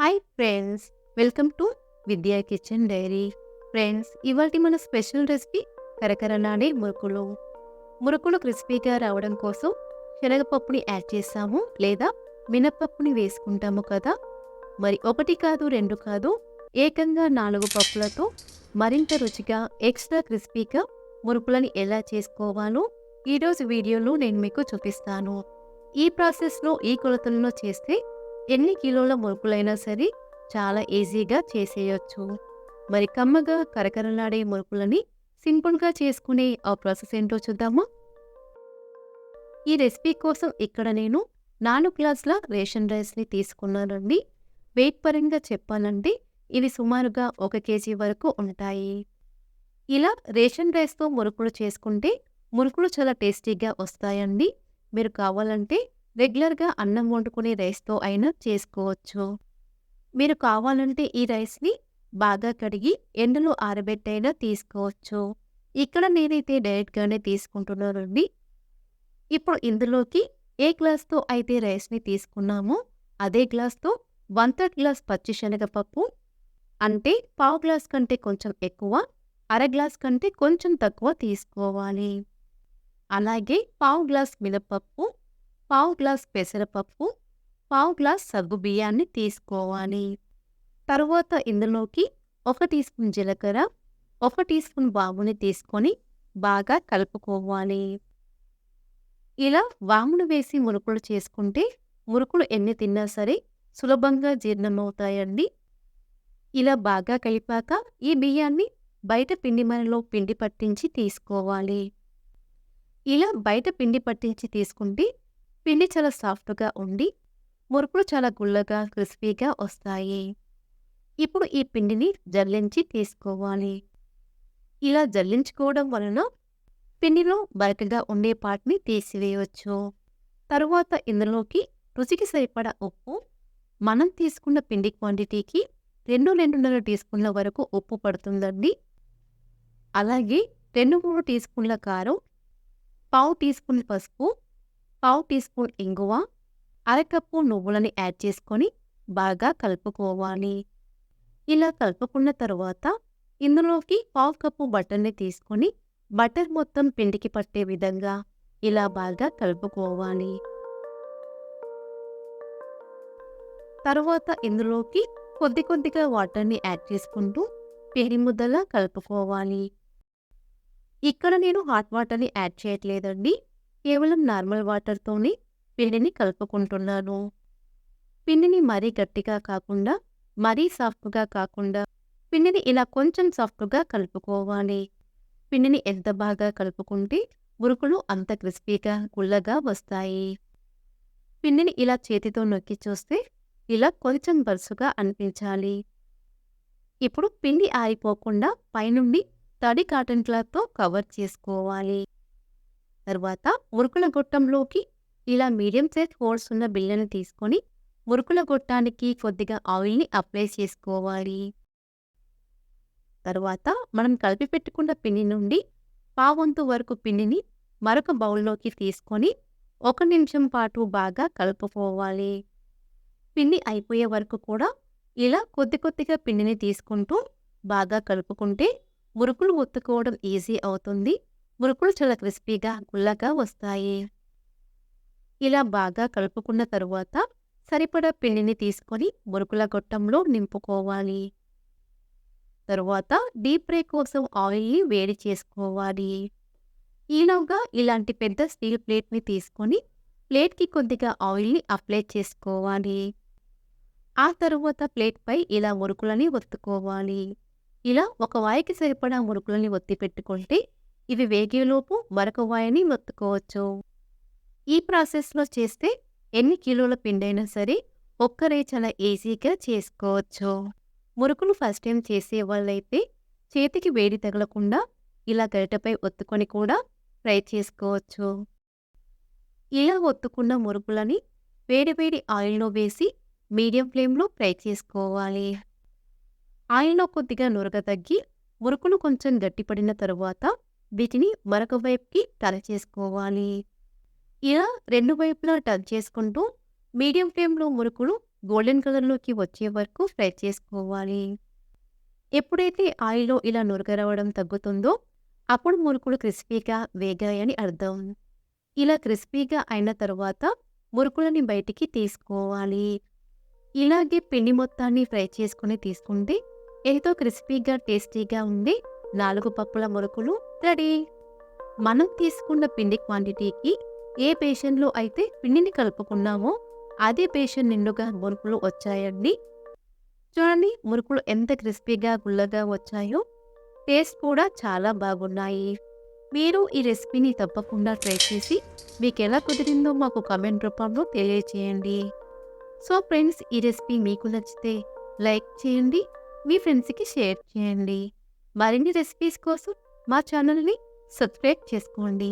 Hi friends, welcome to విద్యా kitchen dairy. Friends, ఇవాల్టి మన స్పెషల్ రెసిపీ కరకరలాడే మురుకులు. మురుకులు క్రిస్పీగా రావడం కోసం శనగపప్పుని యాడ్ చేస్తాము లేదా మినప్పప్పుని వేసుకుంటాము కదా. మరి ఒకటి కాదు, రెండు కాదు, ఏకంగా 4 పప్పులతో మరింత రుచిగా ఎక్స్ట్రా క్రిస్పీగా మురుకులని ఎలా చేసుకోవాలో ఈరోజు వీడియోలో నేను మీకు చూపిస్తాను. ఈ ప్రాసెస్లో ఈ కొలతల్లో చేస్తే ఎన్ని కిలోల మురుకులైనా సరే చాలా ఈజీగా చేసేయచ్చు. మరి కమ్మగా కరకరలాడే మురుకులని సింపుల్గా చేసుకునే ఆ ప్రాసెస్ ఏంటో చూద్దామా. ఈ రెసిపీ కోసం ఇక్కడ నేను 4 గ్లాసుల రేషన్ రైస్ని తీసుకున్నానండి. వెయిట్ పరంగా చెప్పాలంటే ఇవి సుమారుగా 1 కేజీ వరకు ఉంటాయి. ఇలా రేషన్ రైస్తో మురుకులు చేసుకుంటే మురుకులు చాలా టేస్టీగా వస్తాయండి. మీరు కావాలంటే రెగ్యులర్గా అన్నం వండుకునే రైస్తో అయినా చేసుకోవచ్చు. మీరు కావాలంటే ఈ రైస్ని బాగా కడిగి ఎండలో ఆరబెట్టైనా తీసుకోవచ్చు. ఇక్కడ నేనైతే డైరెక్ట్గానే తీసుకుంటున్నానండి. ఇప్పుడు ఇందులోకి ఏ గ్లాస్తో అయితే రైస్ని తీసుకున్నామో అదే గ్లాస్తో 1/3 గ్లాస్ పచ్చి శనగపప్పు, అంటే పావు గ్లాస్ కంటే కొంచెం ఎక్కువ, అర గ్లాస్ కంటే కొంచెం తక్కువ తీసుకోవాలి. అలాగే పావు గ్లాస్ మినపప్పు, పావు గ్లాస్ పెసరపప్పు, పావు గ్లాస్ సగ్గు బియ్యాన్ని తీసుకోవాలి. తరువాత ఇందులోకి 1 టీ స్పూన్ జీలకర్ర, 1 టీ స్పూన్ వాముని తీసుకొని బాగా కలుపుకోవాలి. ఇలా వామును వేసి మురుకులు చేసుకుంటే మురుకులు ఎన్ని తిన్నా సరే సులభంగా జీర్ణమవుతాయండి. ఇలా బాగా కలిపాక ఈ బియ్యాన్ని బయట పిండి మనలో పిండి పట్టించి తీసుకోవాలి. ఇలా బయట పిండి పట్టించి తీసుకుంటే పిండి చాలా సాఫ్ట్గా ఉండి మురుకులు చాలా గుల్లగా క్రిస్పీగా వస్తాయి. ఇప్పుడు ఈ పిండిని జల్లించి తీసుకోవాలి. ఇలా జల్లించుకోవడం వలన పిండిలో బరకగా ఉండే పార్ట్ని తీసివేయవచ్చు. తరువాత ఇందులోకి రుచికి సరిపడా ఉప్పు, మనం తీసుకున్న పిండి క్వాంటిటీకి 2-2.5 టీ స్పూన్ల వరకు ఉప్పు పడుతుందండి. అలాగే 2-3 టీ స్పూన్ల కారం, పావు టీ స్పూన్ పసుపు, పావు టీ స్పూన్ ఇంగువ, అరకప్పు నువ్వులని యాడ్ చేసుకొని బాగా కలుపుకోవాలి. ఇలా కలుపుకున్న తరువాత ఇందులోకి పావు కప్పు బటర్ని తీసుకొని బటర్ మొత్తం పిండికి పట్టే విధంగా ఇలా బాగా కలుపుకోవాలి. తరువాత ఇందులోకి కొద్దిగా వాటర్ని యాడ్ చేసుకుంటూ పిండి ముద్దలా కలుపుకోవాలి. ఇక్కడ నేను హాట్ వాటర్ని యాడ్ చేయట్లేదండి, కేవలం నార్మల్ వాటర్తోనే పిండిని కలుపుకుంటున్నాను. పిండిని మరీ గట్టిగా కాకుండా మరీ సాఫ్ట్గా కాకుండా పిండిని ఇలా కొంచెం సాఫ్ట్గా కలుపుకోవాలి. పిండిని ఎంత బాగా కలుపుకుంటే మురుకులు అంత క్రిస్పీగా గుల్లగా వస్తాయి. పిండిని ఇలా చేతితో నొక్కి చూస్తే ఇలా కొంచెం బరుసుగా అనిపించాలి. ఇప్పుడు పిండి ఆరిపోకుండా పైనుండి తడి కాటన్ క్లాత్తో కవర్ చేసుకోవాలి. తర్వాత మురుకుల గొట్టంలోకి ఇలా మీడియం సైజ్ హోల్స్ ఉన్న బిళ్ళను తీసుకొని మురుకుల గొట్టానికి కొద్దిగా ఆయిల్ని అప్లై చేసుకోవాలి. తర్వాత మనం కలిపి పెట్టుకున్న పిండి నుండి పావంతు వరకు పిండిని మరొక బౌల్లోకి తీసుకొని 1 నిమిషం పాటు బాగా కలుపుకోవాలి. పిండి అయిపోయే వరకు కూడా ఇలా కొద్దిగా పిండిని తీసుకుంటూ బాగా కలుపుకుంటే మురుకులు ఒత్తుకోవడం ఈజీ అవుతుంది. మురుకులు చాలా క్రిస్పీగా గుల్లగా వస్తాయి. ఇలా బాగా కలుపుకున్న తరువాత సరిపడా పిండిని తీసుకొని మురుకుల గొట్టంలో నింపుకోవాలి. తరువాత డీప్ ఫ్రై కోసం ఆయిల్ని వేడి చేసుకోవాలి. ఈలోగా ఇలాంటి పెద్ద స్టీల్ ప్లేట్ని తీసుకొని ప్లేట్కి కొద్దిగా ఆయిల్ని అప్లై చేసుకోవాలి. ఆ తరువాత ప్లేట్పై ఇలా మురుకులని ఒత్తుకోవాలి. ఇలా ఒక వాయికి సరిపడా మురుకులని ఒత్తి పెట్టుకుంటే ఇవి వేగేలోపు మరొక వాయిని ఒత్తుకోవచ్చు. ఈ ప్రాసెస్లో చేస్తే ఎన్ని కిలోల పిండైనా సరే ఒక్కరే చాలా ఈజీగా చేసుకోవచ్చు. మురుకులు ఫస్ట్ టైం చేసే వాళ్ళైతే చేతికి వేడి తగలకుండా ఇలా గరిటెపై ఒత్తుకొని కూడా ఫ్రై చేసుకోవచ్చు. ఇలా ఒత్తుకున్న మురుకులని వేడి ఆయిల్లో వేసి మీడియం ఫ్లేమ్లో ఫ్రై చేసుకోవాలి. ఆయిల్లో కొద్దిగా నురగ తగ్గి మురుకులు కొంచెం గట్టిపడిన తరువాత వీటిని మరొక వైపుకి టర్న్ చేసుకోవాలి. ఇలా 2 వైపులా టర్న్ చేసుకుంటూ మీడియం ఫ్లేమ్లో మురుకులు గోల్డెన్ కలర్‌లోకి వచ్చే వరకు ఫ్రై చేసుకోవాలి. ఎప్పుడైతే ఆయిల్‌లో ఇలా నురగ రావడం తగ్గుతుందో, అప్పుడు మురుకులు క్రిస్పీగా వేగాయని అర్థం. ఇలా క్రిస్పీగా అయిన తరువాత మురుకులని బయటికి తీసుకోవాలి. ఇలాగే పిండి మొత్తాన్ని ఫ్రై చేసుకొని తీసుకుంటే ఎంతో క్రిస్పీగా, టేస్టీగా ఉండే 4 పప్పుల మురుకులు రెడీ. మనం తీసుకున్న పిండి క్వాంటిటీకి ఏ బేషన్‌లో అయితే పిండిని కలుపుకున్నామో అదే బేషన్ నిండుగా మురుకులు వచ్చాయండి. చూడండి మురుకులు ఎంత క్రిస్పీగా, గుల్లగా వచ్చాయో. టేస్ట్ కూడా చాలా బాగున్నాయి. మీరు ఈ రెసిపీని తప్పకుండా ట్రై చేసి మీకెలా కుదిరిందో మాకు కామెంట్ రూపంలో తెలియజేయండి. సో ఫ్రెండ్స్, ఈ రెసిపీ మీకు నచ్చితే లైక్ చేయండి, మీ ఫ్రెండ్స్‌కి షేర్ చేయండి. మరిన్ని రెసిపీస్ కోసం మా ఛానల్‌ని సబ్స్క్రైబ్ చేసుకోండి.